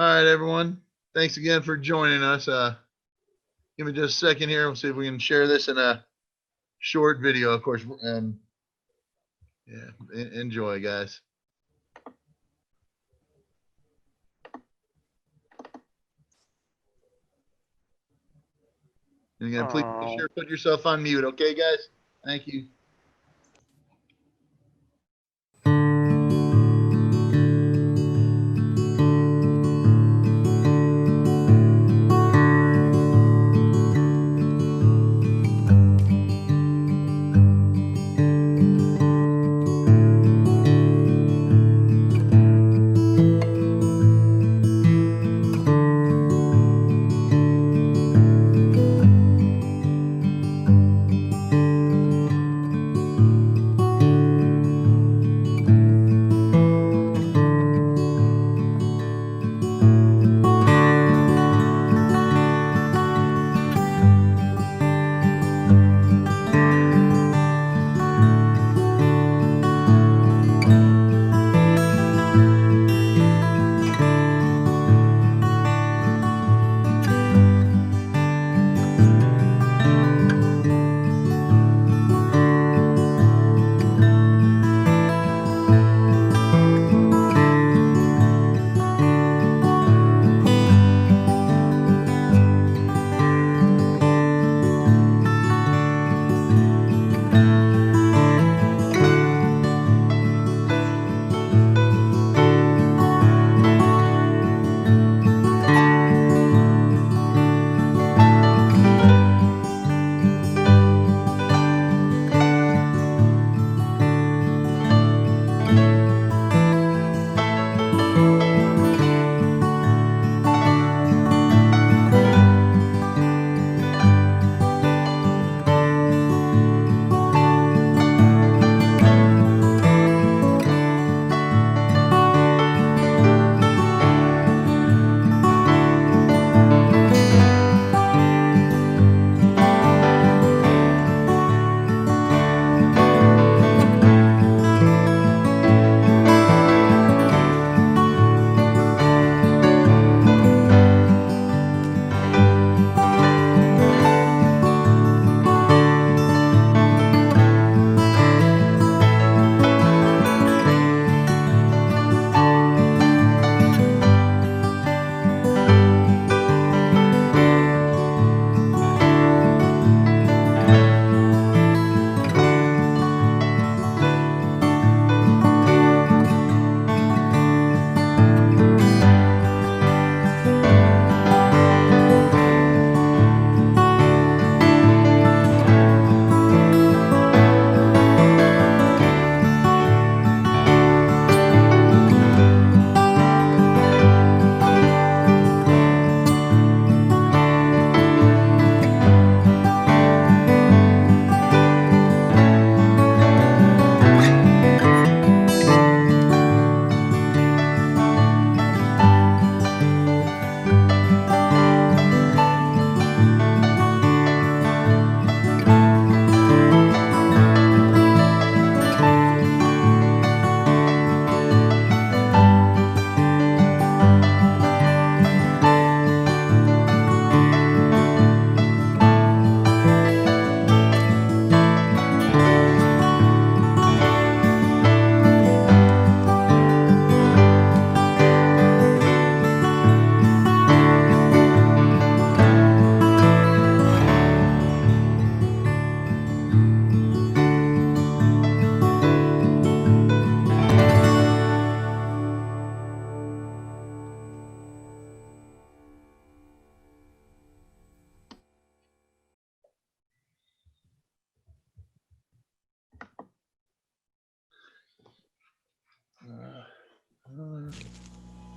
All right, everyone. Thanks again for joining us. Give me just a second here. We'll see if we can share this in a short video, of course. And yeah, enjoy, guys. And again, please be sure to put yourself on mute, okay, guys? Thank you.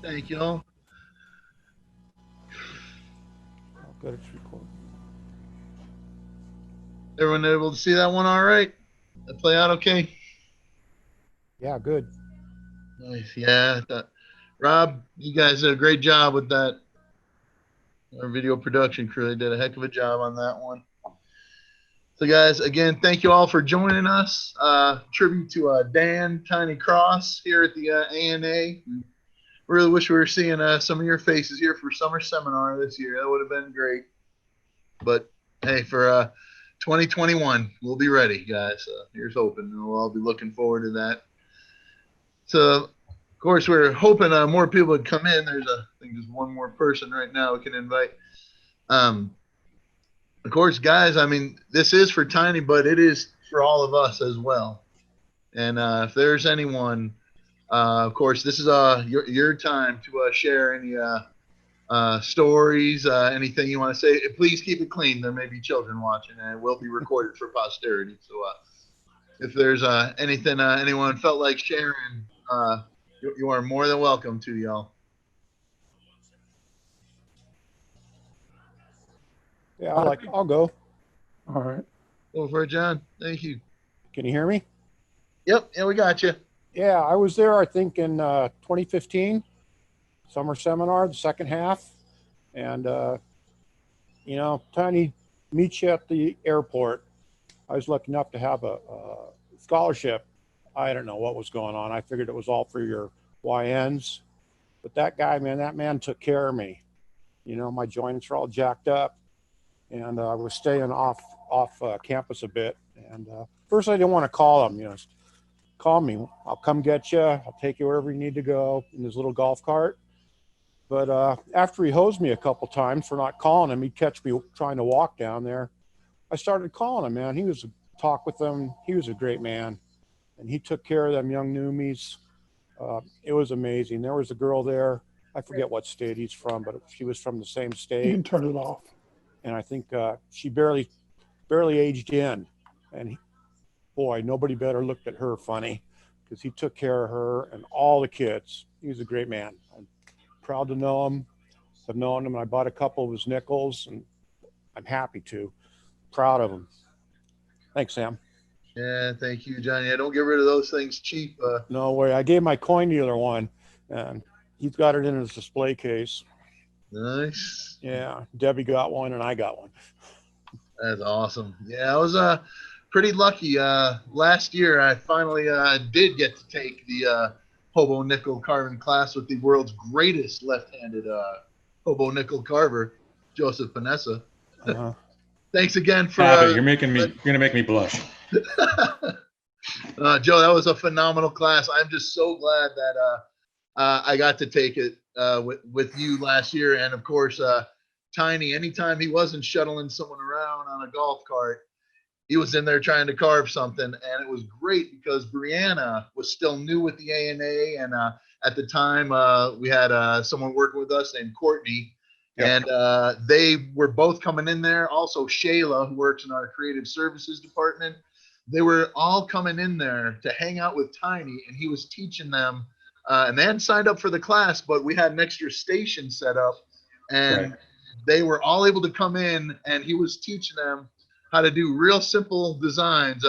Thank you all. Oh, good, it's recording. Everyone able to see that one all right? That play out okay? Yeah, good. Nice. Yeah. Rob, you guys did a great job with that. Our video production crew, they did a heck of a job on that one. So, guys, again, thank you all for joining us. Tribute to Dan Tiny Cross here at the ANA. really wish we were seeing some of your faces here for summer seminar this year. That would have been great. But hey, for 2021, we'll be ready, guys. Here's hoping. We'll all be looking forward to that. So, of course, we're hoping more people would come in. There's I think there's one more person right now we can invite. Of course, guys, I mean, this is for Tiny, but it is for all of us as well. And if there's anyone, of course, this is your time to share any stories, anything you want to say. Please keep it clean. There may be children watching, and it will be recorded for posterity. So if there's anything anyone felt like sharing, you are more than welcome to, y'all. Yeah, I'll go. All right. Go for it, John. Thank you. Can you hear me? Yep. Yeah, we got you. Yeah, I was there, I think, in 2015, summer seminar, the second half. And, you know, Tiny meets you at the airport. I was lucky enough to have a scholarship. I don't know what was going on. I figured it was all for your YNs. But that guy, man, that man took care of me. You know, my joints are all jacked up. And I was staying off campus a bit. And first I didn't want to call him, you know, call me. I'll come get you. I'll take you wherever you need to go in his little golf cart. But after he hosed me a couple times for not calling him, he'd catch me trying to walk down there. I started calling him, man. He was talk with them. He was a great man. And he took care of them young newbies. It was amazing. There was a girl there. I forget what state he's from, but she was from the same You state. can turn it off. And I think she barely aged in. And boy, nobody better looked at her funny because he took care of her and all the kids. He was a great man. I'm proud to know him. I've known him. I bought a couple of his nickels, and I'm happy to. Proud of him. Thanks, Sam. Yeah, thank you, John. Yeah, don't get rid of those things cheap. No way. I gave my coin dealer one, and he's got it in his display case. Nice. Yeah, Debbie got one, and I got one. That's awesome. Yeah, I was pretty lucky. Last year, I finally did get to take the hobo nickel carving class with the world's greatest left-handed hobo nickel carver, Joseph Panessa. Uh-huh. Thanks again for. You're gonna make me blush. Joe, that was a phenomenal class. I'm just so glad that I got to take it with you last year, and of course, Tiny. Anytime he wasn't shuttling someone around on a golf cart, he was in there trying to carve something, and it was great because Brianna was still new with the ANA, and at the time we had someone working with us named Courtney. Yep. And they were both coming in there. Also, Shayla, who works in our creative services department, they were all coming in there to hang out with Tiny, and he was teaching them. And they hadn't signed up for the class, but we had an extra station set up, and Right. they were all able to come in, and he was teaching them how to do real simple designs.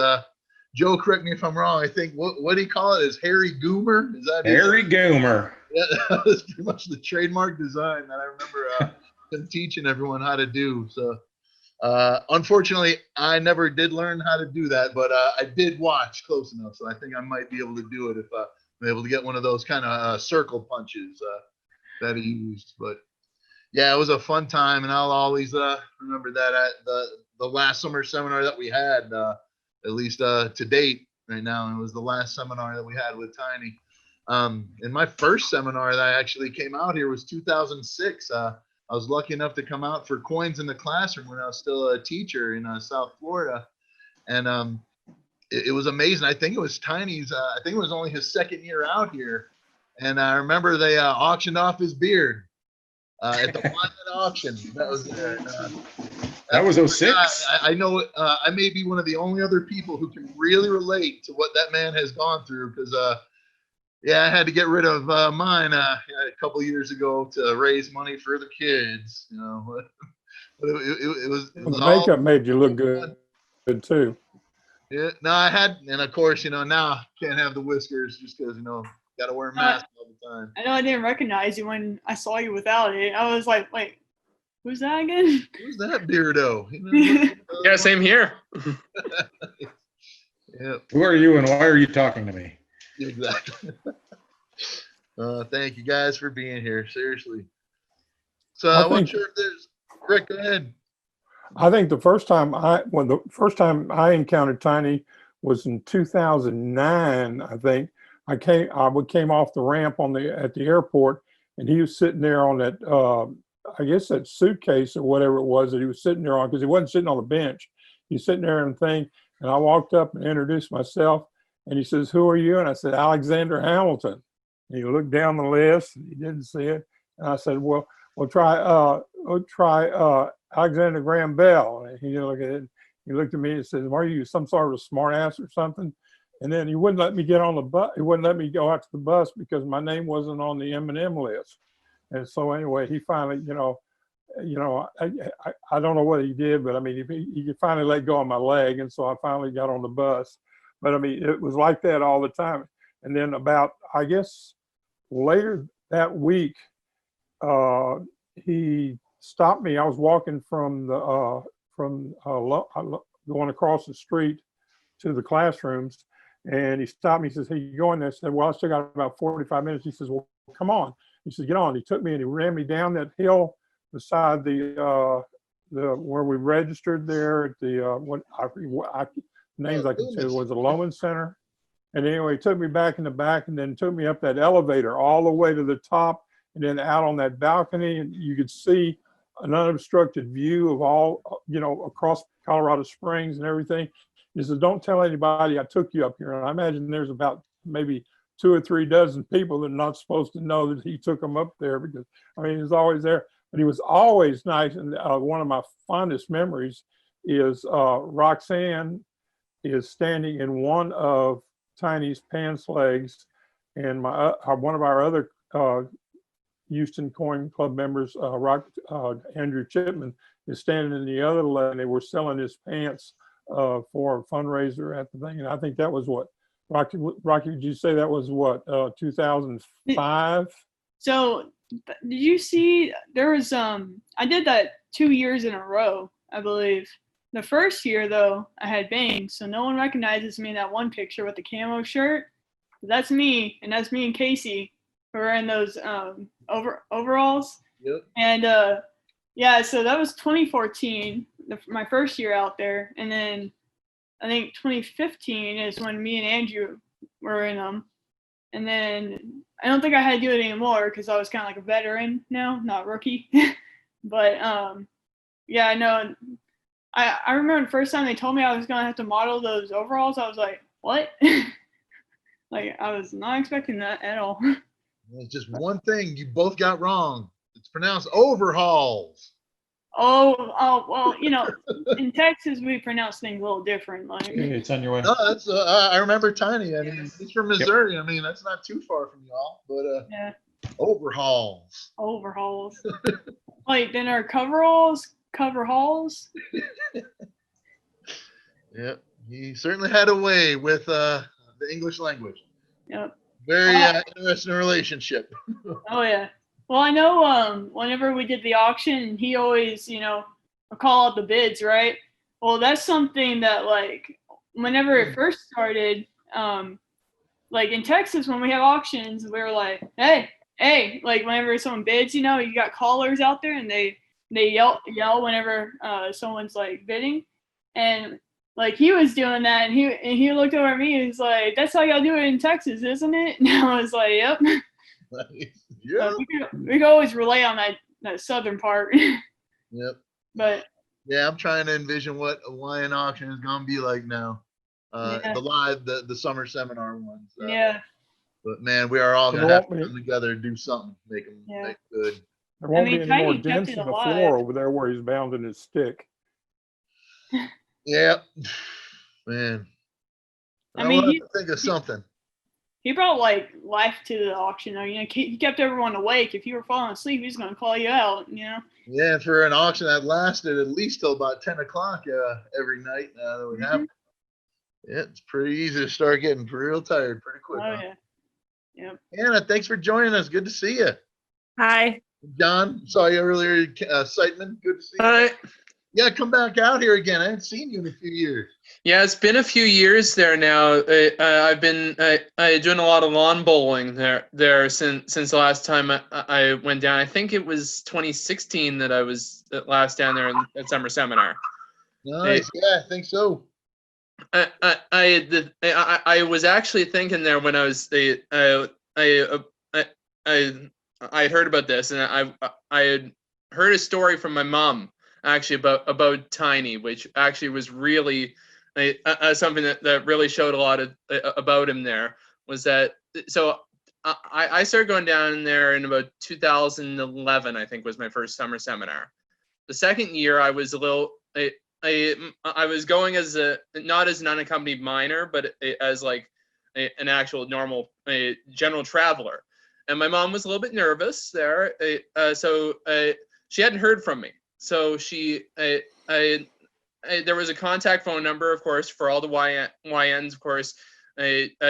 Joe, correct me if I'm wrong. I think what do you call it? Is Harry Goomer? Is that Harry Goomer. Yeah, that was pretty much the trademark design that I remember him teaching everyone how to do. So, unfortunately, I never did learn how to do that, but I did watch close enough. So I think I might be able to do it if I'm able to get one of those kind of circle punches that he used. But yeah, it was a fun time, and I'll always remember that at the last summer seminar that we had, at least to date right now. And it was the last seminar that we had with Tiny. And my first seminar that I actually came out here was 2006. I was lucky enough to come out for Coins in the Classroom when I was still a teacher in South Florida. And it was amazing. I think it was Tiny's, I think it was only his second year out here. And I remember they auctioned off his beard at the one auction. That was there. That was 06. I know I may be one of the only other people who can really relate to what that man has gone through because yeah, I had to get rid of mine a couple years ago to raise money for the kids, you know. But it was The makeup made you look good too. Yeah, no, I had, and of course, you know, now can't have the whiskers just because, you know, got to wear a mask all the time. I know I didn't recognize you when I saw you without it. I was like, wait, who's that again? Who's that beardo? You know, Yeah, same here. yeah, Who are you and why are you talking to me? exactly. Thank you guys for being here. Seriously. So I I wasn't think- sure if there's Rick. Go ahead. I think the first time I encountered Tiny was in 2009. I think I came off the ramp at the airport, and he was sitting there on that I guess that suitcase or whatever it was that he was sitting there on, because he wasn't sitting on the bench. He was sitting there and thing. And I walked up and introduced myself, and he says, "Who are you?" And I said, "Alexander Hamilton." And he looked down the list, and he didn't see it. And I said, "Well, try Alexander Graham Bell." And he looked at it. He looked at me and said, "Are you some sort of a smart ass or something?" And then he wouldn't let me get on the bus. He wouldn't let me go out to the bus because my name wasn't on the M&M list. And so anyway, he finally, I don't know what he did, but I mean, he finally let go of my leg. And so I finally got on the bus. But I mean, it was like that all the time. And then about, I guess, later that week, he stopped me. I was walking from going across the street to the classrooms, and he stopped me. He says, "Hey, you going there?" I said, "Well, I still got about 45 minutes." He says, "Well, come on." He said, "Get on." He took me and he ran me down that hill beside the where we registered there at the names I can say was the Loman Center. And anyway, he took me back in the back and then took me up that elevator all the way to the top and then out on that balcony, and you could see an unobstructed view of all, across Colorado Springs and everything. He says, "Don't tell anybody I took you up here." And I imagine there's about maybe 2 or 3 dozen people that are not supposed to know that he took them up there, because I mean, he's always there, but he was always nice. And one of my fondest memories is Roxanne is standing in one of Tiny's pants legs, and one of our other Houston Coin Club members, Andrew Chipman, is standing in the other leg, and they were selling his pants for a fundraiser at the thing. And I think that was what, Rocky, did you say that was what, 2005? So did you see there was I did that 2 years in a row, I believe. The first year though, I had bangs, so no one recognizes me in that one picture with the camo shirt. That's me, and that's me and Casey who are in those overalls. Yep. And yeah, so that was 2014, my first year out there, and then I think 2015 is when me and Andrew were in them. And then I don't think I had to do it anymore because I was kind of like a veteran now, not rookie. But yeah, I know. I remember the first time they told me I was going to have to model those overalls, I was like, what? Like, I was not expecting that at all. It's just one thing you both got wrong. It's pronounced overhauls. Oh, well, in Texas, we pronounce things a little different. Like, It's on your way. No, that's I remember Tiny. I mean, he's from Missouri. I mean, that's not too far from y'all. But yeah, overhauls. overhauls. Like, then our coveralls. Yep, he certainly had a way with the English language. Yep. Very interesting relationship. Oh yeah. Well, I know whenever we did the auction, he always, would call out the bids, right? Well, that's something that, like, whenever it first started, like in Texas, when we have auctions, we were like, hey, like whenever someone bids, you got callers out there and they yell whenever someone's like bidding. And like he was doing that, and he looked over at me and he's like, "That's how y'all do it in Texas, isn't it?" And I was like, "Yep." Yeah. We could always rely on that southern part. Yep. But yeah, I'm trying to envision what a Hawaiian auction is gonna be like now. Yeah. The summer seminar ones. Yeah. But man, we are all There gonna have won't to be- come together and do something, make them make good. There won't mean, be any more Tiny kept dents it in the alive. floor over there where he's bounding his stick. Yeah, man. I mean, I'll have to think of something. He brought like life to the auction, though. He kept everyone awake. If you were falling asleep, he was gonna call you out. Yeah, for an auction that lasted at least till about 10 o'clock every night. That would happen. Yeah, it's pretty easy to start getting real tired pretty quick. Oh huh? yeah. Yep. Anna, thanks for joining us. Good to see you. Hi. John, saw you earlier. Sightman, good to see you. Hi. Yeah, come back out here again. I haven't seen you in a few years. Yeah, it's been a few years there now. I've been doing a lot of lawn bowling there since the last time I went down. I think it was 2016 that I was last down there at summer seminar. Nice. Yeah, I think so. I was actually thinking there when I was I heard about this, and I had heard a story from my mom actually about Tiny, which actually was really something that really showed a lot about him. There was that. So I started going down there in about 2011. I think was my first summer seminar. The second year I was a little. I was going as not as an unaccompanied minor, but as like an actual normal general traveler. And my mom was a little bit nervous there, so she hadn't heard from me. So there was a contact phone number, of course, for all the YNs, of course.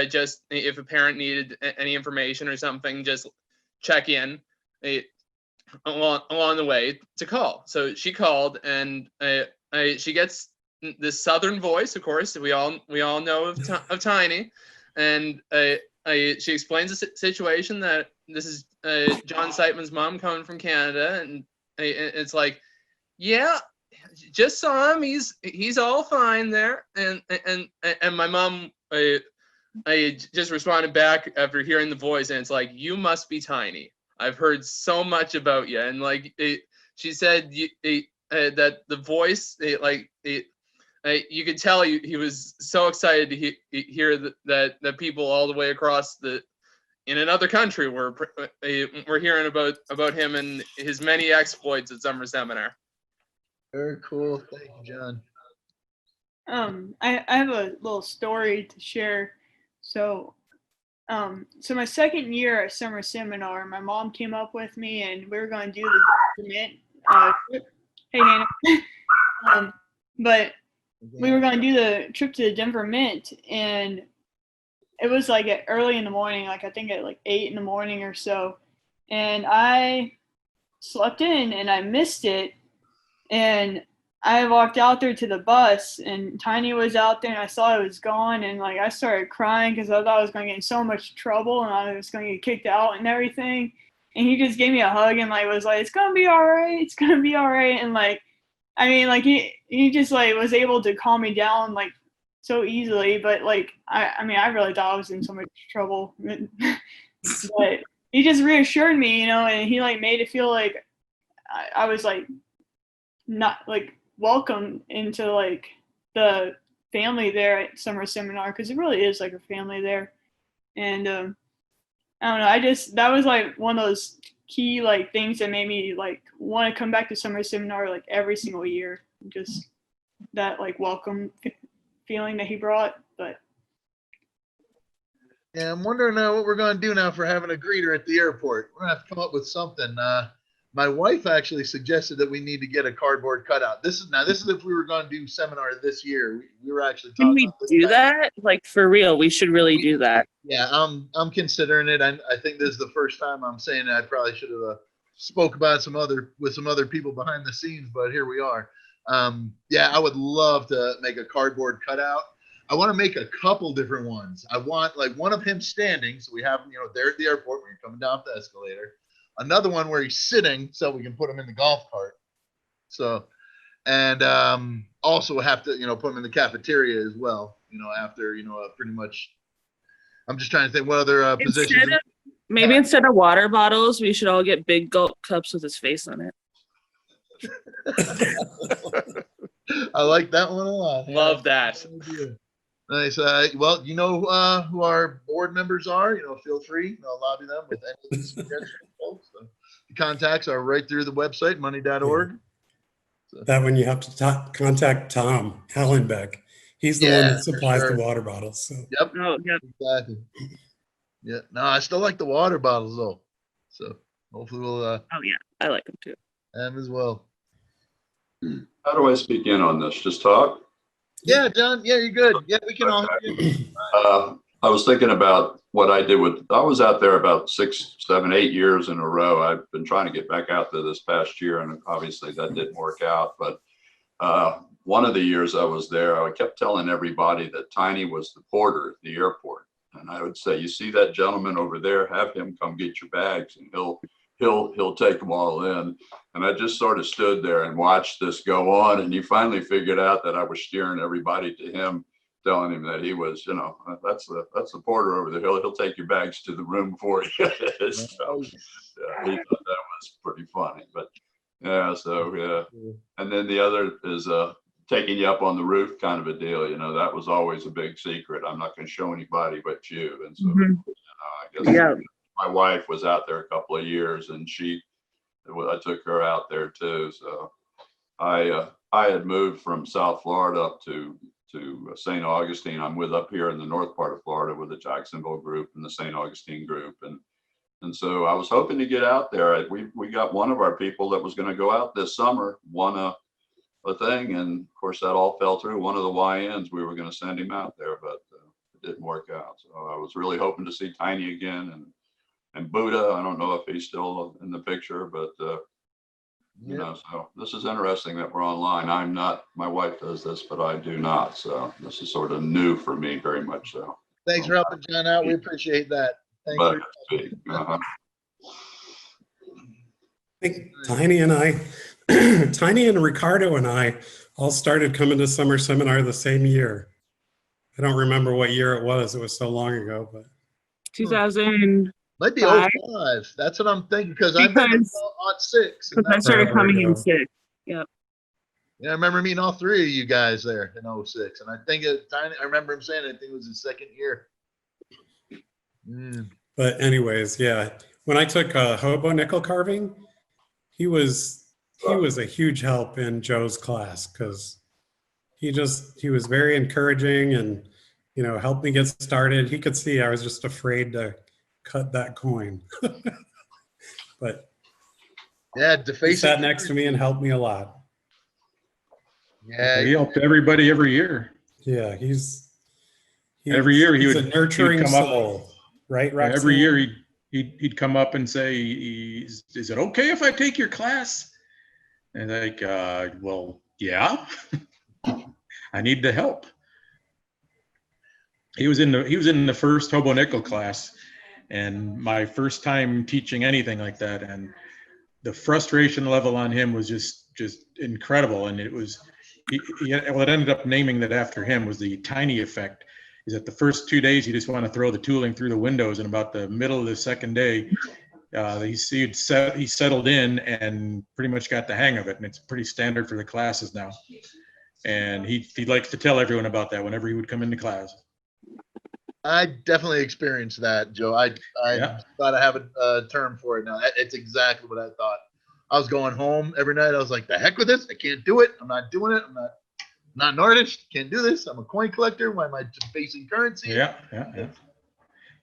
Just if a parent needed any information or something, just check in along the way to call. So she called, and she gets this southern voice, of course. We all know of Tiny, and she explains the situation that this is John Siteman's mom coming from Canada, and it's like, yeah, just saw him. He's all fine there, and my mom, I just responded back after hearing the voice, and it's like, you must be Tiny. I've heard so much about you, and like she said, that the voice, you could tell he was so excited to hear that people all the way across in another country were hearing about him and his many exploits at summer seminar. Very cool. Thank you, John. I have a little story to share. So my second year at summer seminar, my mom came up with me, and we were going to do the document trip. Hey, Hannah. But we were going to do the trip to the Denver Mint, and it was like early in the morning, like I think at like 8 in the morning or so. And I slept in and I missed it. And I walked out there to the bus, and Tiny was out there, and I saw it was gone. And like I started crying because I thought I was going to get in so much trouble and I was going to get kicked out and everything. And he just gave me a hug and like was like, it's going to be all right. It's going to be all right. And like, I mean, like he just like was able to calm me down like so easily. But like, I mean, I really thought I was in so much trouble. But he just reassured me, and he like made it feel like I was like not like welcome into like the family there at summer seminar, because it really is like a family there. And I don't know, that was like one of those key like things that made me like want to come back to summer seminar like every single year, just that like welcome feeling that he brought. But yeah, I'm wondering what we're going to do now for having a greeter at the airport. We're going to have to come up with something. My wife actually suggested that we need to get a cardboard cutout. This is if we were going to do seminar this year. We were actually talking. Can we do that? Like for real, we should really do that. Yeah, I'm considering it. I think this is the first time I'm saying it. I probably should have spoke about with some other people behind the scenes, but here we are. Yeah, I would love to make a cardboard cutout. I want to make a couple different ones. I want like one of him standing, so we have him, there at the airport when you're coming down the escalator. Another one where he's sitting, so we can put him in the golf cart. So, and also have to, put him in the cafeteria as well. After pretty much. I'm just trying to think what other positions. Maybe instead of water bottles, we should all get big gulp cups with his face on it. I like that one a lot. Love that. Nice. Well, who our board members are. Feel free. Lobby them with any suggestions, folks. So the contacts are right through the website, money.org. So. That one you have to contact Tom Hallenbeck. He's the one that supplies the water bottles. So. Yep. Oh, yep. Exactly. Yeah. No, I still like the water bottles though. So hopefully we'll. Oh yeah, I like them too. Them as well. How do I speak in on this? Just talk? Yeah, John. Yeah, you're good. Yeah, we can all hear you. I was thinking about what I did I was out there about 6, 7, 8 years in a row. I've been trying to get back out there this past year, and obviously that didn't work out. But one of the years I was there, I kept telling everybody that Tiny was the porter at the airport. And I would say, you see that gentleman over there, have him come get your bags and he'll take them all in. And I just sort of stood there and watched this go on. And he finally figured out that I was steering everybody to him, telling him that he was, that's the porter over there. He'll take your bags to the room for you. So, yeah, he thought that was pretty funny. But yeah, so yeah. And then the other is taking you up on the roof kind of a deal. That was always a big secret. I'm not going to show anybody but you. And so I guess my wife was out there a couple of years, and I took her out there too. So I had moved from South Florida up to St. Augustine. I'm up here in the north part of Florida with the Jacksonville group and the St. Augustine group. And so I was hoping to get out there. We got one of our people that was going to go out this summer, won a thing. And of course that all fell through. One of the YNs, we were going to send him out there, but it didn't work out. So I was really hoping to see Tiny again and Buddha. I don't know if he's still in the picture, but so this is interesting that we're online. I'm not, my wife does this, but I do not. So this is sort of new for me, very much so. Thanks for helping John out. We appreciate that. Thanks. Uh-huh. I think Tiny and Ricardo and I all started coming to summer seminar the same year. I don't remember what year it was. It was so long ago, but 2000. Might be 05. That's what I'm thinking, because I remember on 6. Because I started coming in 6. Yep. Yeah, I remember meeting all 3 of you guys there in 06. And I think I remember him saying, I think it was his second year. But anyways, yeah. When I took hobo nickel carving, he was a huge help in Joe's class, because he was very encouraging and, helped me get started. He could see I was just afraid to cut that coin. But yeah, he sat next to me and helped me a lot. Yeah, he helped everybody every year. Yeah, he's every year he's a nurturing soul, right? Roxanne? Every year he'd come up and say, "Is it okay if I take your class?" And like, well, yeah, I need the help. He was in the first hobo nickel class, and my first time teaching anything like that, and the frustration level on him was just incredible. And it was, it ended up naming that after him, was the Tiny effect. Is that the first 2 days you just want to throw the tooling through the windows, and about the middle of the second day, he settled in and pretty much got the hang of it, and it's pretty standard for the classes now. And he likes to tell everyone about that whenever he would come into class. I definitely experienced that, Joe. I thought I have a term for it now. It's exactly what I thought. I was going home every night. I was like, the heck with this. I can't do it. I'm not doing it. I'm not an artist. Can't do this. I'm a coin collector. Why am I just facing currency? Yeah.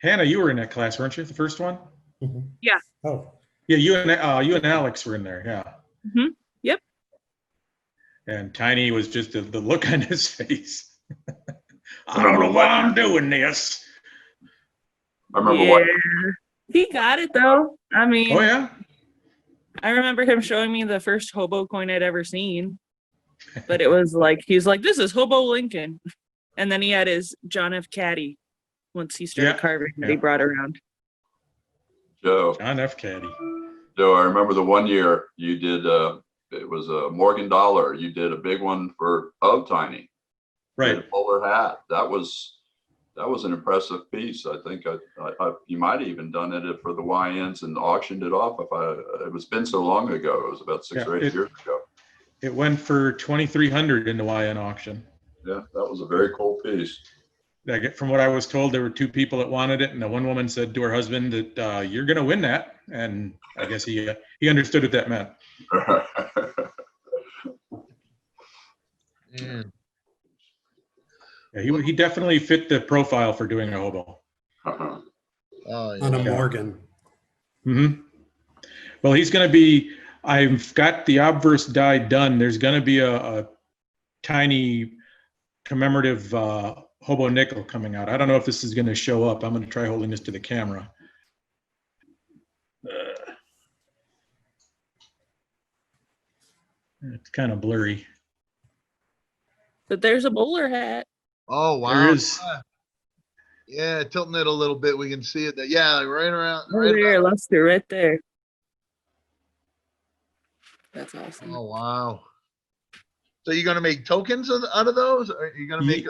Hannah, you were in that class, weren't you? The first one? Mm-hmm. Yeah. Oh. Yeah, you and Alex were in there. Yeah. Mm-hmm. Yep. And Tiny was just the look on his face. I don't know why I'm doing this. I remember what. He got it though. I mean, Oh yeah. I remember him showing me the first hobo coin I'd ever seen. But it was like, he's like, this is Hobo Lincoln. And then he had his John F. Caddy once he started carving that he brought around. Joe. John F. Caddy. Joe, I remember the one year you did, it was a Morgan Dollar. You did a big one of Tiny. Right. A bowler hat. That was an impressive piece. I think you might have even done it for the YNs and auctioned it off. It was been so long ago. It was about 6 or 8 years ago. It went for $2,300 in the YN auction. Yeah, that was a very cool piece. From what I was told, there were 2 people that wanted it, and the one woman said to her husband that you're going to win that, and I guess he understood what that meant. Yeah, he definitely fit the profile for doing a hobo. Uh-huh. On a Morgan. Mm-hmm. Well, he's going to be. I've got the obverse die done. There's going to be a Tiny commemorative hobo nickel coming out. I don't know if this is going to show up. I'm going to try holding this to the camera. It's kind of blurry. But there's a bowler hat. Oh wow. There is. Yeah, tilting it a little bit, we can see it. There. Yeah, like right around. Oh, Right there, about. Lester, right there. That's awesome. Oh wow. So you're gonna make tokens out of those? Or are you gonna make?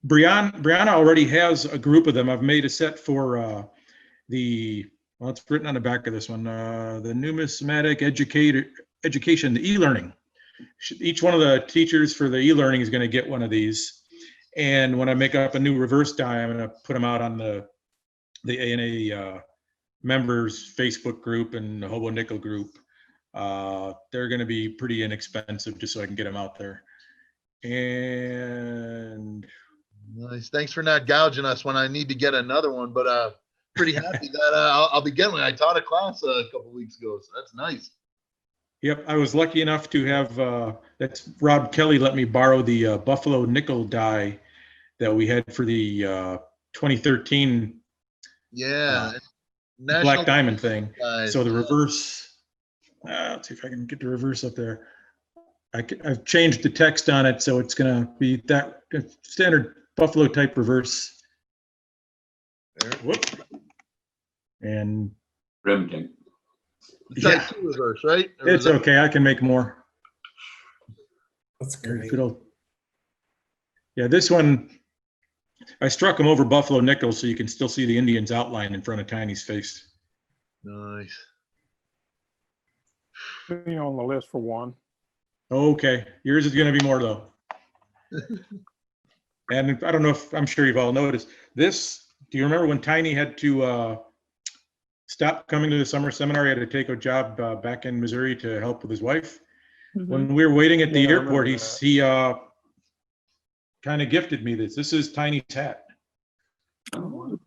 Brianna already has a group of them. I've made a set for well, it's written on the back of this one, the numismatic education, the e-learning. Each one of the teachers for the e-learning is going to get one of these. And when I make up a new reverse die, I'm going to put them out on the ANA members Facebook group and the Hobo Nickel group. They're going to be pretty inexpensive just so I can get them out there. And Nice. Thanks for not gouging us when I need to get another one, but pretty happy that I'll be getting one. I taught a class a couple weeks ago, so that's nice. yep, I was lucky enough to have, that's Rob Kelly let me borrow the Buffalo nickel die that we had for the 2013 Yeah. Black Diamond thing. Guys. So the reverse, let's see if I can get the reverse up there. I've changed the text on it, so it's going to be that standard Buffalo type reverse. Whoop. And Rim King. It's like two reverse, right? Or it's is that- okay. I can make more. That's great. Good old. Yeah, this one, I struck them over Buffalo nickel so you can still see the Indian's outline in front of Tiny's face. Nice. Be on the list for one. Okay, yours is going to be more though. And I don't know if, I'm sure you've all noticed this. Do you remember when Tiny had to stop coming to the summer seminar? He had to take a job back in Missouri to help with his wife. Mhm. When we were waiting at the Yeah, I airport, remember he kind of gifted me this. This is Tiny's hat. Oh.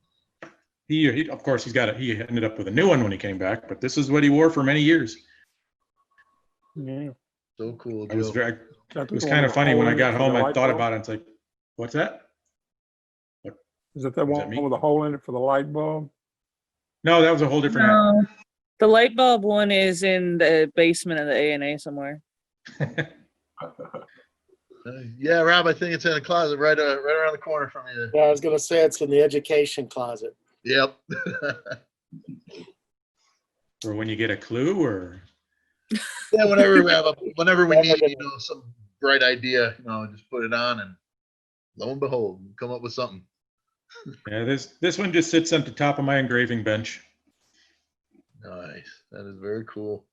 He of course he ended up with a new one when he came back, but this is what he wore for many years. Yeah. So cool, It was Joe. very, That it was the kind one of with funny the when hole I in got it for home. the I light thought bulb? about it. It's like, what's that? Is it that Was one that me? with a hole in it for the light bulb? No, that was a whole different hat. No, the light bulb one is in the basement of the ANA somewhere. Yeah, Rob, I think it's in a closet right around the corner from you. Yeah, I was gonna say it's in the education closet. Yep. Or when you get a clue, or Yeah, whenever we need, Definitely. some bright idea, just put it on and lo and behold, come up with something. yeah, this one just sits at the top of my engraving bench. Nice. That is very cool.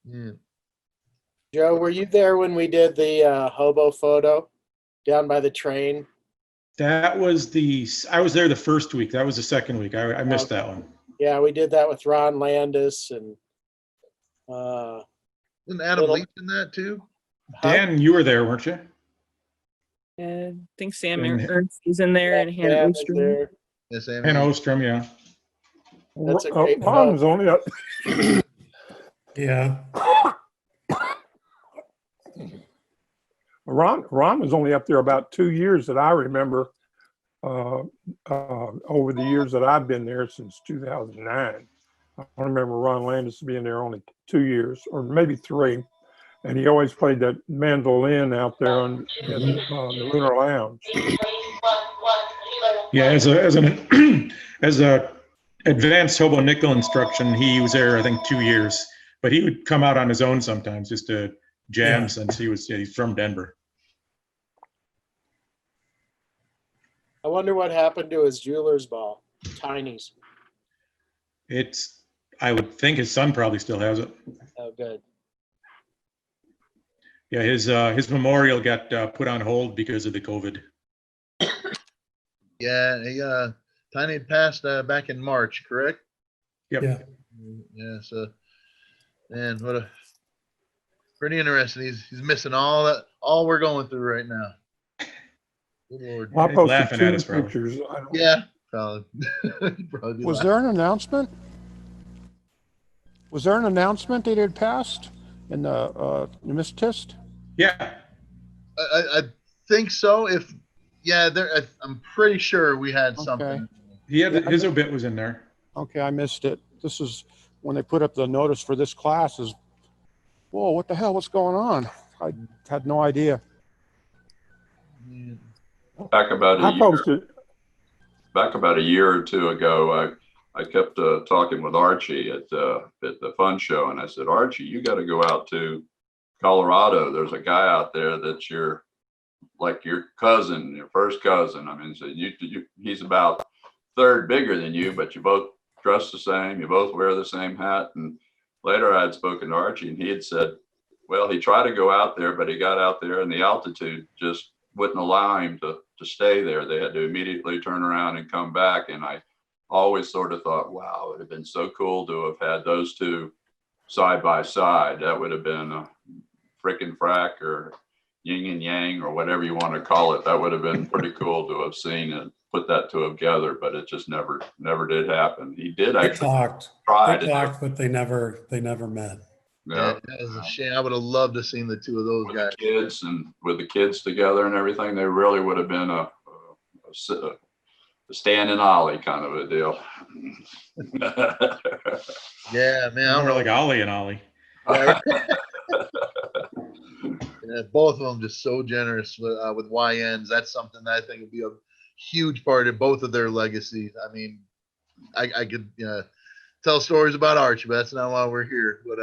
Yeah. Joe, were you there when we did the hobo photo down by the train? That was I was there the first week. That was the second week. I missed that one. Yeah, we did that with Ron Landis and Wasn't Adam Little- Leach in that too? Dan, you were there, weren't you? I think Sam And- Ernst is in there and Hannah Sam is Ostrom. there. Yes, Amy. And Ostrom, yeah. That's a great Ron was only up. Yeah. Ron was only up there about 2 years that I remember over the years that I've been there since 2009. I remember Ron Landis being there only 2 years or maybe 3. And he always played that mandolin out there in the Lunar Lounge. Yeah, as a advanced hobo nickel instruction, he was there I think 2 years, but he would come out on his own sometimes just to jam Yeah. since he's from Denver. I wonder what happened to his jeweler's ball, Tiny's. I would think his son probably still has it. Oh, good. Yeah, his memorial got put on hold because of the COVID. Yeah, he Tiny had passed back in March, correct? Yep. Yeah. Yeah, so man, what a pretty interesting. He's missing all we're going through right now. Good Lord. I He's posted laughing at 2 us, probably. pictures. I don't- Yeah, probably. Probably Was not. there an announcement? Was there an announcement that it had passed in the Numismatist? Yeah, I think so. I'm pretty sure we had Okay. something. his obit was in there. Okay, I missed it. This is when they put up the notice for this class is whoa, what the hell? What's going on? I had no idea. Back about a I year, posted, back about a year or two ago, I kept talking with Archie at the fun show, and I said, Archie, you got to go out to Colorado. There's a guy out there that's like your cousin, your first cousin. I mean, so he's about third bigger than you, but you both dress the same. You both wear the same hat. And later I had spoken to Archie, and he had said, well, he tried to go out there, but he got out there and the altitude just wouldn't allow him to stay there. They had to immediately turn around and come back. And I always sort of thought, wow, it would have been so cool to have had those two side by side. That would have been a frickin' frack or yin and yang or whatever you want to call it. That would have been pretty cool to have seen and put that two together, but it just never did happen. He did They actually talked, try they to. talked, but they never met. Yeah. That was a shame. I would have loved to seen the two of those With guys. the kids and with the kids together and everything, they really would have been a Stan and Ollie kind of a deal. Yeah, man. I don't More know. like Ollie and Ollie. Yeah, yeah, both of them just so generous with YNs. That's something that I think would be a huge part of both of their legacies. I mean, I could tell stories about Archie, but that's not why we're here. But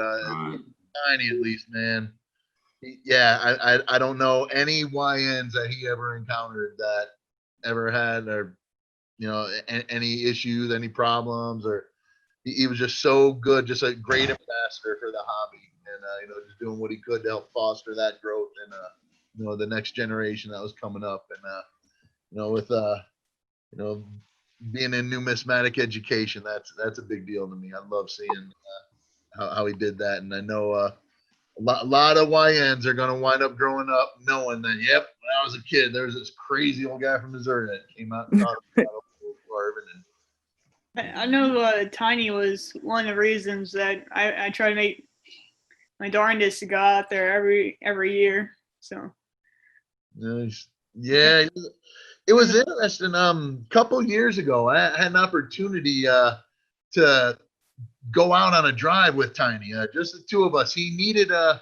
Tiny, at least, man. I don't know any YNs that he ever encountered that ever had or any issues, any problems, or he was just so good, just a great ambassador for the hobby, and just doing what he could to help foster that growth and the next generation that was coming up, and with being in numismatic education, that's a big deal to me. I love seeing how he did that, and I know a lot of YNs are going to wind up growing up knowing that, yep, when I was a kid, there was this crazy old guy from Missouri that came out and taught me about I know Tiny was one of the reasons that I try to make my darndest to go out there every year. So yeah, it was interesting. Couple years ago, I had an opportunity to go out on a drive with Tiny, just the two of us. He needed to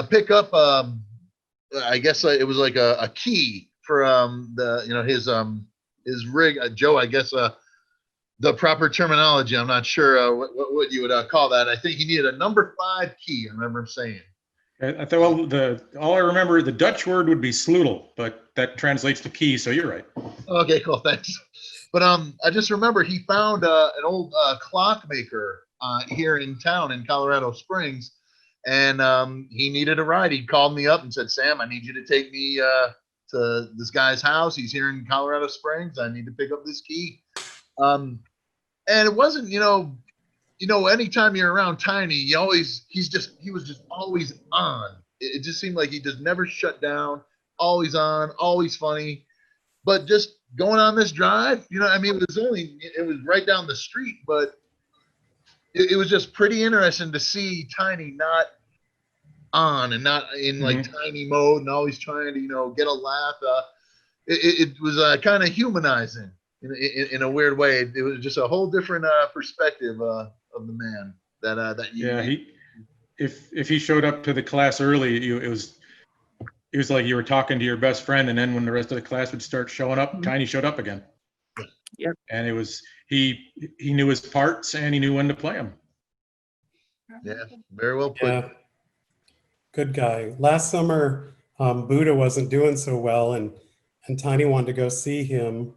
pick up I guess it was like a key for his rig. Joe, I guess the proper terminology, I'm not sure what you would call that. I think he needed a number 5 key. I remember him saying. I thought, well, all I remember, the Dutch word would be sloodle, but that translates to key, so you're right. Okay, cool, thanks. But I just remember he found an old clockmaker here in town in Colorado Springs, and he needed a ride. He called me up and said, Sam, I need you to take me to this guy's house. He's here in Colorado Springs. I need to pick up this key. And it wasn't, anytime you're around Tiny, he was just always on. It just seemed like he just never shut down, always on, always funny. But just going on this drive, it was right down the street, but it was just pretty interesting to see Tiny not on and not in like Tiny mode and always trying to, get a laugh. It was kind of humanizing. In a weird way, it was just a whole different perspective of the man that you. Yeah, if he showed up to the class early, it was like you were talking to your best friend, and then when the rest of the class would start showing up, Tiny showed up again. Yep. And it was he knew his parts and he knew when to play them. Yeah, very well put. Yeah, good guy. Last summer, Buddha wasn't doing so well, and Tiny wanted to go see him.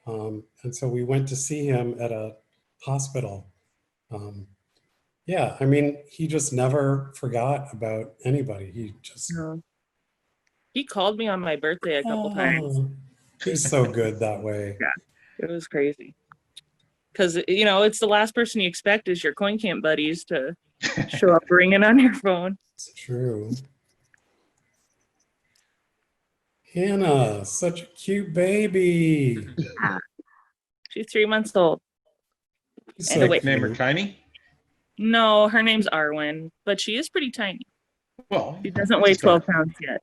And so we went to see him at a hospital. Yeah, I mean, he just never forgot about anybody. He just. He called me on my birthday a couple times. He's so good that way. Yeah, it was crazy. Because, it's the last person you expect is your coin camp buddies to show up ringing on your phone. It's true. Hannah, such a cute baby. She's 3 months old. So name her Tiny? No, her name's Arwen, but she is pretty tiny. Well, she doesn't weigh 12 pounds yet.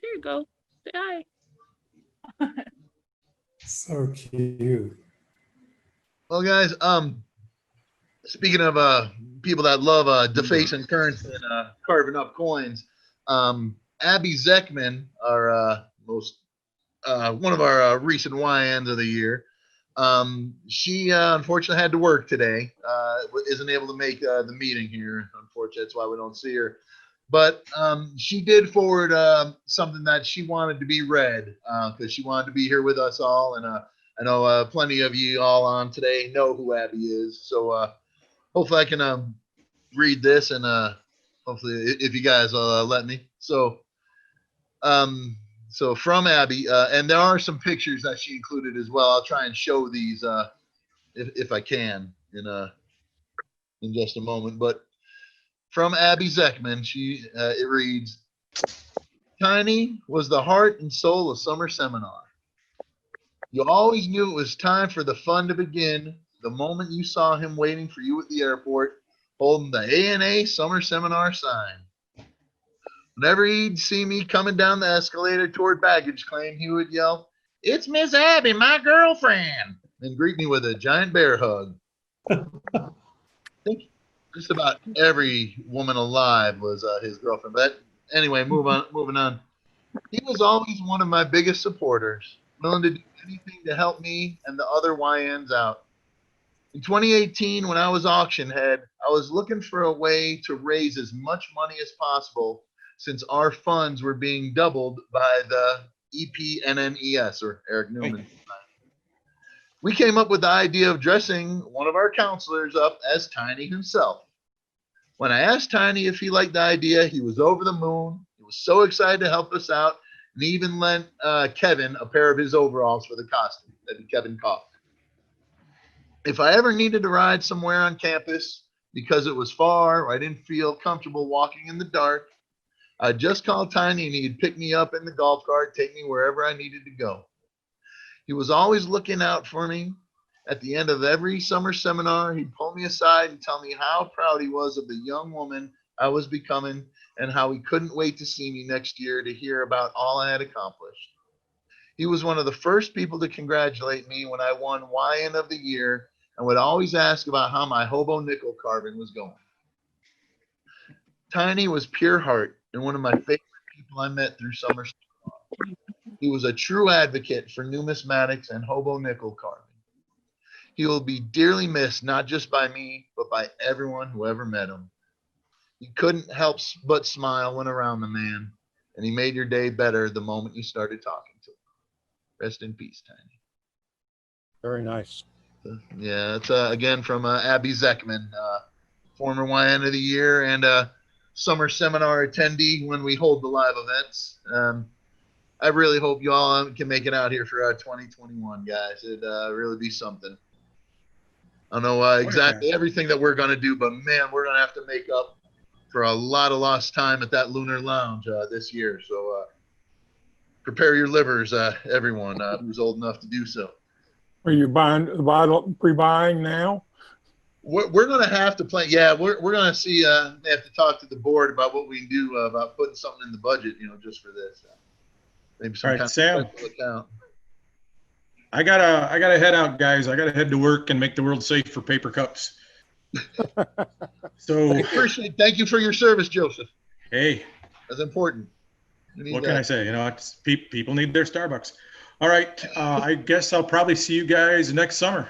There you go. Say hi. So cute. Well, guys, speaking of people that love defacing currency and carving up coins. Abby Zeckman, our most one of our recent YNs of the year. She unfortunately had to work today. Isn't able to make the meeting here. Unfortunately, that's why we don't see her. But she did forward something that she wanted to be read because she wanted to be here with us all. And I know plenty of you all on today know who Abby is. So hopefully I can read this and hopefully if you guys let me. So so from Abby, and there are some pictures that she included as well. I'll try and show these if I can in just a moment. But from Abby Zeckman, it reads, Tiny was the heart and soul of summer seminar. You always knew it was time for the fun to begin the moment you saw him waiting for you at the airport, holding the ANA summer seminar sign. Whenever he'd see me coming down the escalator toward baggage claim, he would yell, "It's Miss Abby, my girlfriend," and greet me with a giant bear hug. I think just about every woman alive was his girlfriend. But anyway, moving on. He was always one of my biggest supporters, willing to do anything to help me and the other YNs out. In 2018, when I was auction head, I was looking for a way to raise as much money as possible since our funds were being doubled by the EPNNES, or Eric Newman. We came up with the idea of dressing one of our counselors up as Tiny himself. When I asked Tiny if he liked the idea, he was over the moon. He was so excited to help us out, and he even lent Kevin a pair of his overalls for the costume. That'd be Kevin Koff. If I ever needed to ride somewhere on campus because it was far or I didn't feel comfortable walking in the dark, I'd just call Tiny and he'd pick me up in the golf cart, take me wherever I needed to go. He was always looking out for me. At the end of every summer seminar, he'd pull me aside and tell me how proud he was of the young woman I was becoming and how he couldn't wait to see me next year to hear about all I had accomplished. He was one of the first people to congratulate me when I won YN of the year and would always ask about how my hobo nickel carving was going. Tiny was pure heart and one of my favorite people I met through summer seminar. He was a true advocate for numismatics and hobo nickel carving. He will be dearly missed, not just by me, but by everyone who ever met him. You couldn't help but smile when around the man, and he made your day better the moment you started talking to him. Rest in peace, Tiny. Very nice. Yeah, it's again from Abby Zeckman, former YN of the year and summer seminar attendee when we hold the live events. I really hope you all can make it out here for 2021, guys. It'd really be something. I don't know exactly everything that we're going to do, but man, we're going to have to make up for a lot of lost time at that Lunar Lounge this year. So prepare your livers, everyone who's old enough to do so. Are you pre-buying now? We're going to have to plan. Yeah, we're going to see. They have to talk to the board about what we can do about putting something in the budget, just for this. Maybe some All right, Sam. Account. I gotta head out, guys. I gotta head to work and make the world safe for paper cups. So thank you for your service, Joseph. Hey, that's important. What can I say? It's, people need their Starbucks. All right, I guess I'll probably see you guys next summer.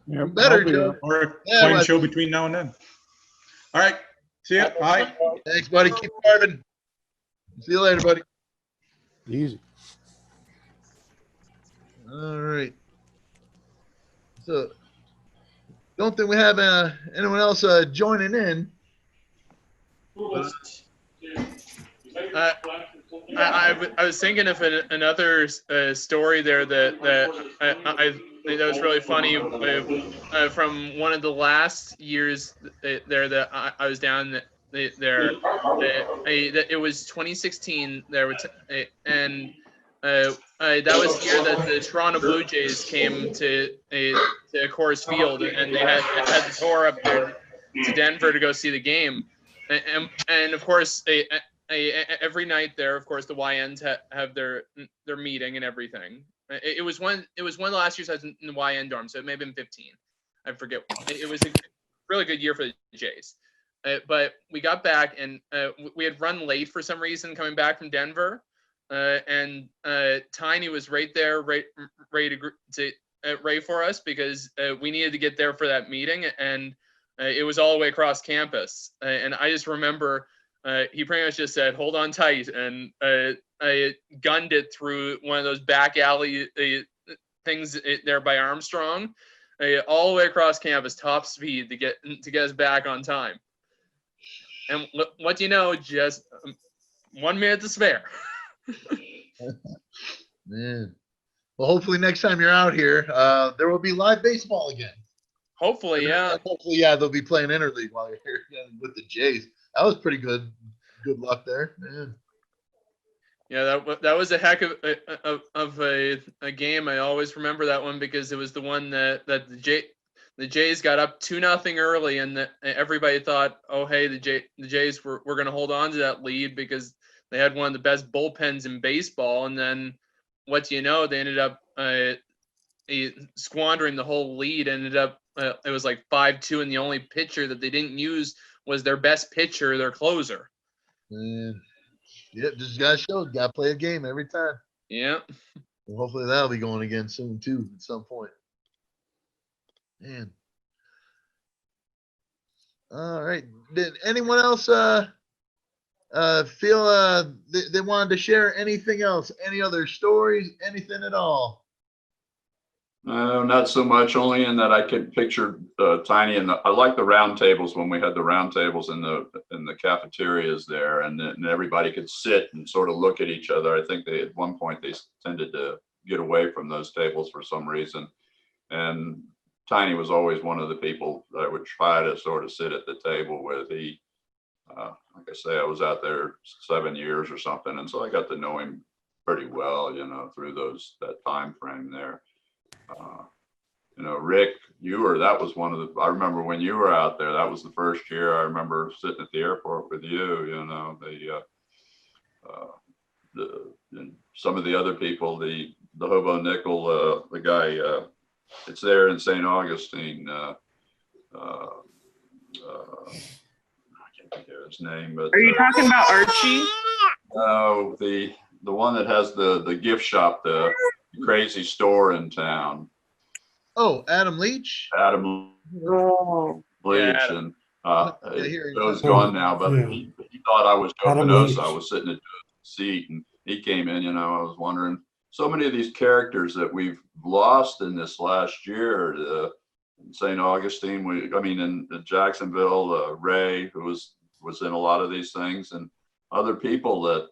Yeah, better, Joe. Or a coin show between now and then. All right, see ya. Bye. Thanks, buddy. Keep carving. See you later, buddy. Easy. All right. So, don't think we have anyone else joining in. I was thinking of another story there that was really funny from one of the last years there that I was down there. It was 2016 there, and that was the year that the Toronto Blue Jays came to Coors Field, and they had the tour up there to Denver to go see the game, and of course every night there, of course, the YNs have their meeting and everything. It was one of the last years I was in the YN dorm, so it may have been 15. I forget. It was really good year for the Jays. But we got back, and we had run late for some reason coming back from Denver, and Tiny was right there, ready for us because we needed to get there for that meeting, and it was all the way across campus. And I just remember he pretty much just said, "Hold on tight," and I gunned it through one of those back alley things there by Armstrong, all the way across campus, top speed to get us back on time. And what do you know? Just 1 minute to spare. Man. Well, hopefully next time you're out here, there will be live baseball again. Hopefully, yeah. And hopefully, yeah, they'll be playing interleague while you're here with the Jays. That was pretty good. Good luck there, man. Yeah, that was a heck of a game. I always remember that one because it was the one that the Jays got up 2-0 early, and everybody thought, oh, hey, the Jays were going to hold on to that lead because they had one of the best bullpens in baseball. And then what do you know? They ended up squandering the whole lead. Ended up it was like 5-2, and the only pitcher that they didn't use was their best pitcher, their closer. Man. Yep, just got to show it. Got to play a game every time. Yeah. And hopefully that'll be going again soon, too, at some point. Man. All right. Did anyone else feel they wanted to share anything else? Any other stories? Anything at all? No, not so much. Only in that I could picture Tiny, and I like the round tables when we had the round tables in the cafeterias there, and then everybody could sit and sort of look at each other. I think at one point they tended to get away from those tables for some reason, and Tiny was always one of the people that I would try to sort of sit at the table with. He, like I say, I was out there 7 years or something, and so I got to know him pretty well, through that time frame there. Rick, that was one of the, I remember when you were out there, that was the first year I remember sitting at the airport with you, and some of the other people, the hobo nickel, the guy, it's there in St. Augustine, I can't think of his name, but. Are you talking about Archie? No, the one that has the gift shop, the crazy store in town. Oh, Adam Leach. Adam Oh. Leach, Yeah, Adam. and Joe's gone now, but Yeah. he thought I was Joe Adam Pinoza. Leach. I was sitting at the seat, and he came in. I was wondering, so many of these characters that we've lost in this last year. In St. Augustine, in Jacksonville, Ray, who was in a lot of these things, and other people that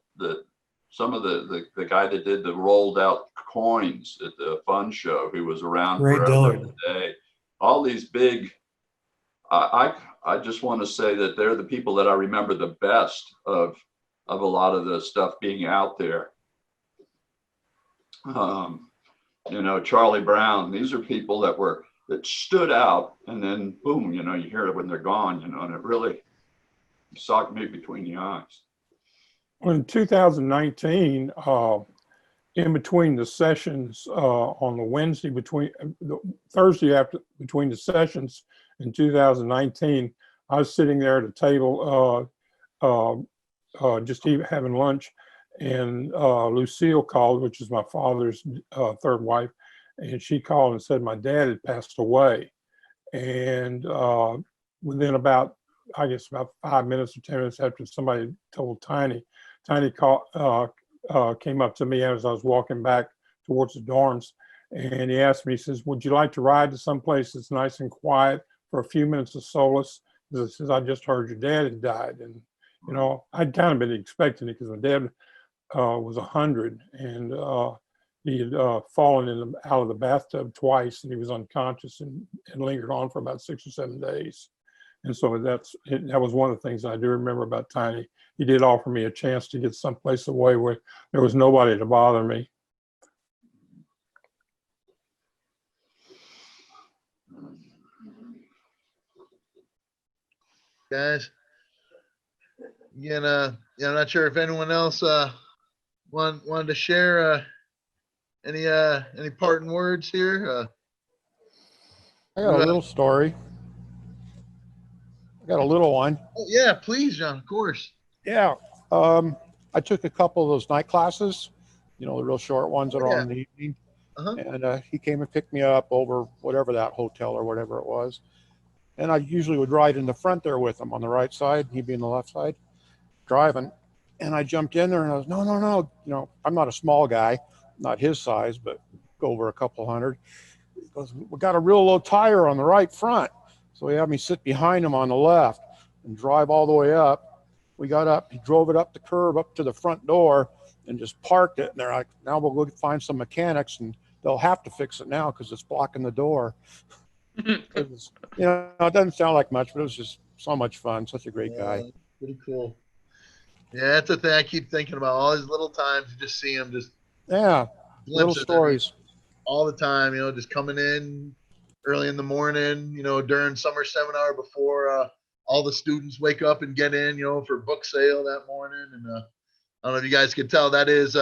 some of the guy that did the rolled out coins at the fun show, who was around Ray forever Dillard. today. All these big, I just want to say that they're the people that I remember the best of a lot of the stuff being out there. Charlie Brown, these are people that stood out, and then boom, you hear it when they're gone, and it really socked me between the eyes. In 2019, in between the sessions, on the Wednesday the Thursday after between the sessions in 2019, I was sitting there at a table, just having lunch, and Lucille called, which is my father's third wife, and she called and said my dad had passed away. And within about 5 minutes or 10 minutes after somebody told Tiny came up to me as I was walking back towards the dorms, and he asked me, he says, would you like to ride to some place that's nice and quiet for a few minutes of solace? He says, I just heard your dad had died. And, I'd kind of been expecting it because my dad was 100, and he had fallen out of the bathtub twice, and he was unconscious and lingered on for about 6 or 7 days. And so that was one of the things I do remember about Tiny. He did offer me a chance to get someplace away where there was nobody to bother me. Guys, I'm not sure if anyone else wanted to share any parting words here. I got a little story. I got a little one. Oh, yeah, please, John, of course. Yeah. I took a couple of those night classes, the real short ones that are on in the evening. Uh-huh. And he came and picked me up over whatever that hotel or whatever it was. And I usually would ride in the front there with him on the right side, he'd be on the left side, driving. And I jumped in there and I was, no. I'm not a small guy, not his size, but go over a couple hundred. He goes, we got a real low tire on the right front. So he had me sit behind him on the left and drive all the way up. We got up, he drove it up the curb, up to the front door and just parked it. And they're like, now we'll go find some mechanics and they'll have to fix it now because it's blocking the door. It doesn't sound like much, but it was just so much fun. Such a great guy. Pretty cool. Yeah, that's the thing I keep thinking about. All these little times you just see him just little stories all the time. Just coming in early in the morning. During summer seminar before all the students wake up and get in. For book sale that morning. And I don't know if you guys can tell, that is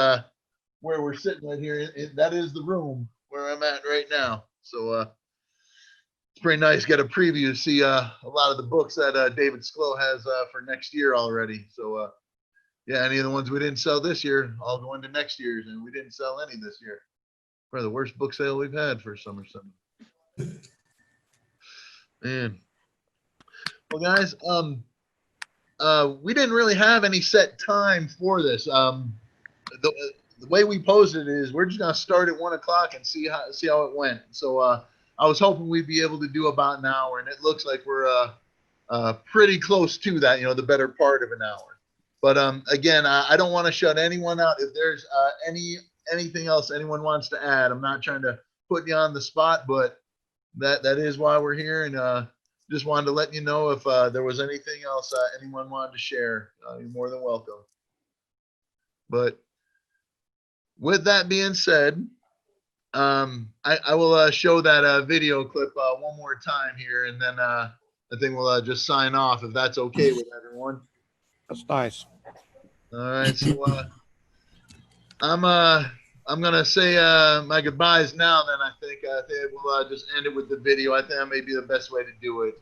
where we're sitting right here. That is the room where I'm at right now. So it's pretty nice. Get a preview, see a lot of the books that David Sklo has for next year already. So yeah, any of the ones we didn't sell this year, all go into next year's, and we didn't sell any this year. Probably the worst book sale we've had for summer seminar. Man. Well, guys, we didn't really have any set time for this. The way we posed it is we're just gonna start at 1 o'clock and see how it went. So I was hoping we'd be able to do about an hour, and it looks like we're pretty close to that. The better part of an hour. But again, I don't want to shut anyone out. If there's anything else anyone wants to add, I'm not trying to put you on the spot, but that is why we're here, and just wanted to let you know if there was anything else anyone wanted to share. You're more than welcome. But with that being said, I will show that video clip one more time here, and then I think we'll just sign off if that's okay with everyone. That's nice. All right, so I'm gonna say my goodbyes now. Then I think we'll just end it with the video. I think that may be the best way to do it.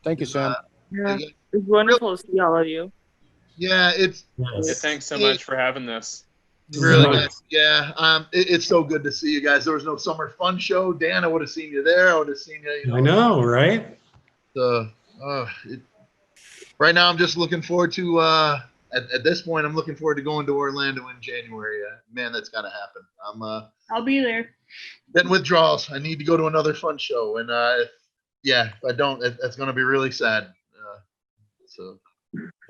Thank you, Sam. Yeah, it's wonderful to see all of you. Yeah, Yeah, thanks so much for having this. Really good. Yeah, it's so good to see you guys. There was no summer fun show. Dan, I would have seen you there. I would have seen you. I know, right? Right now, I'm just looking forward to. At this point, I'm looking forward to going to Orlando in January. Man, that's gotta happen. I'll be there. Then withdrawals. I need to go to another fun show, and if I don't, that's gonna be really sad.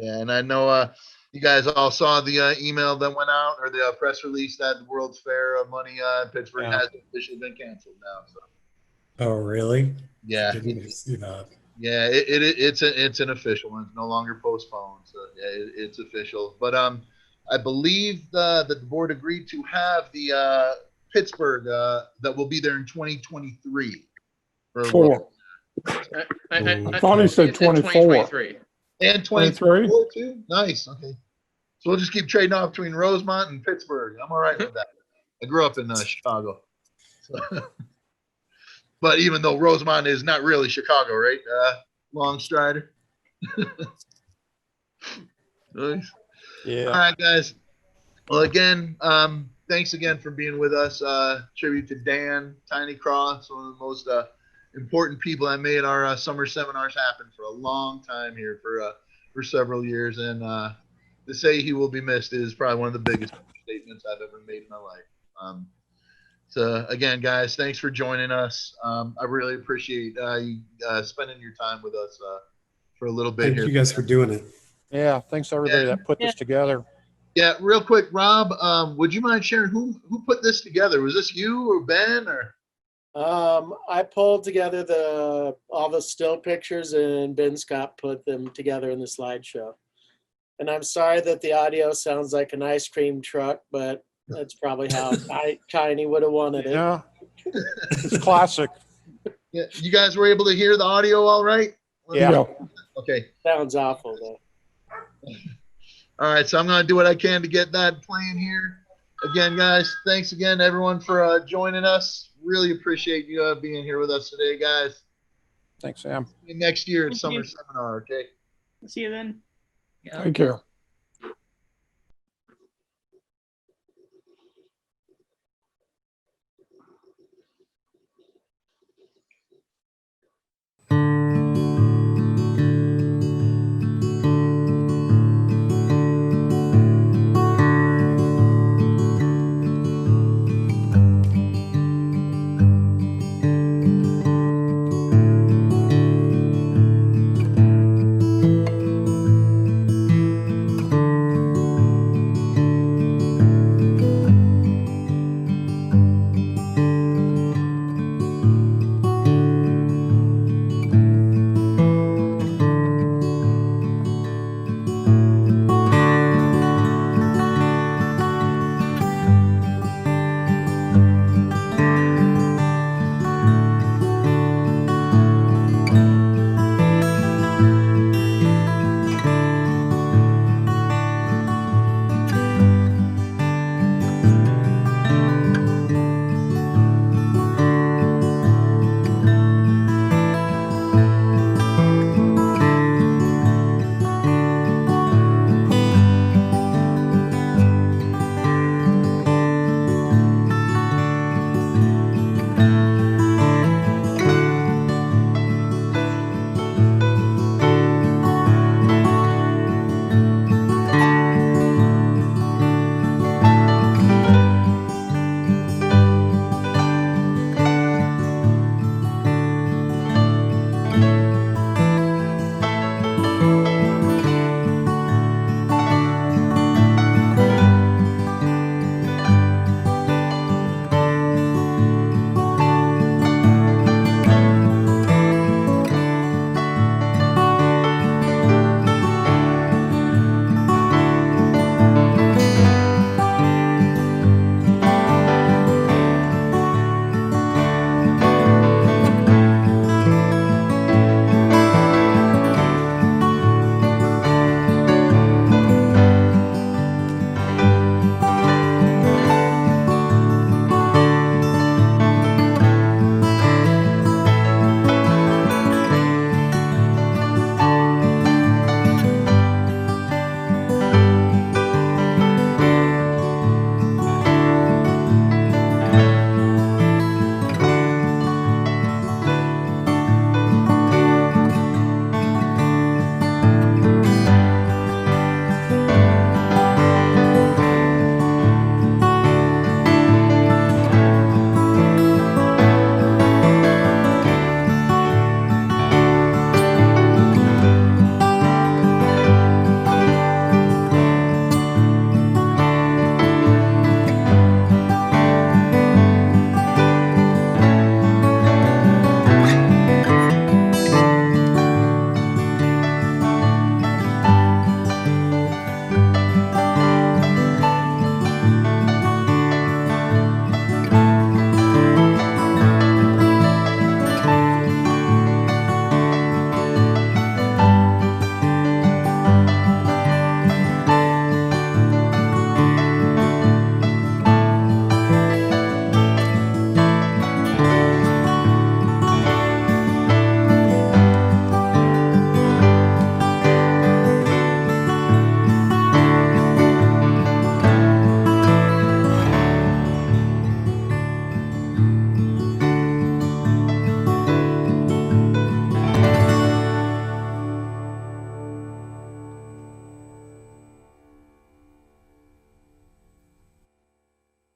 Yeah, and I know you guys all saw the email that went out, or the press release that the World's Fair money in Pittsburgh has officially been canceled now. So. Oh, really? Yeah. Didn't see that. Yeah, it's an official one. It's no longer postponed. So yeah, it's official. But I believe that the board agreed to have the Pittsburgh that will be there in 2023. I thought he said 24. And 23 too? Nice. Okay. So we'll just keep trading off between Rosemont and Pittsburgh. I'm all right with that. I grew up in Chicago. So but even though Rosemont is not really Chicago, right? Long Strider. Nice. Yeah. All right, guys. Well, again, thanks again for being with us. Tribute to Dan, Tiny Cross, one of the most important people that made our summer seminars happen for a long time here for several years. And to say he will be missed is probably one of the biggest statements I've ever made in my life. So again, guys, thanks for joining us. I really appreciate you spending your time with us for a little bit Thank here. you guys for doing it. Yeah, thanks everybody that put this together. Yeah, real quick, Rob, would you mind sharing who put this together? Was this you or Ben or? I pulled together all the still pictures, and Ben Scott put them together in the slideshow. And I'm sorry that the audio sounds like an ice cream truck, but that's probably how Tiny would have wanted it. Yeah, it's classic. Yeah, you guys were able to hear the audio all right? Yeah. Okay. Sounds awful though. All right, so I'm going to do what I can to get that playing here. Again, guys, thanks again, everyone, for joining us. Really appreciate you being here with us today, guys. Thanks, Sam. See you next year at Thank summer you. seminar. Okay. See you then. Yeah. Take care.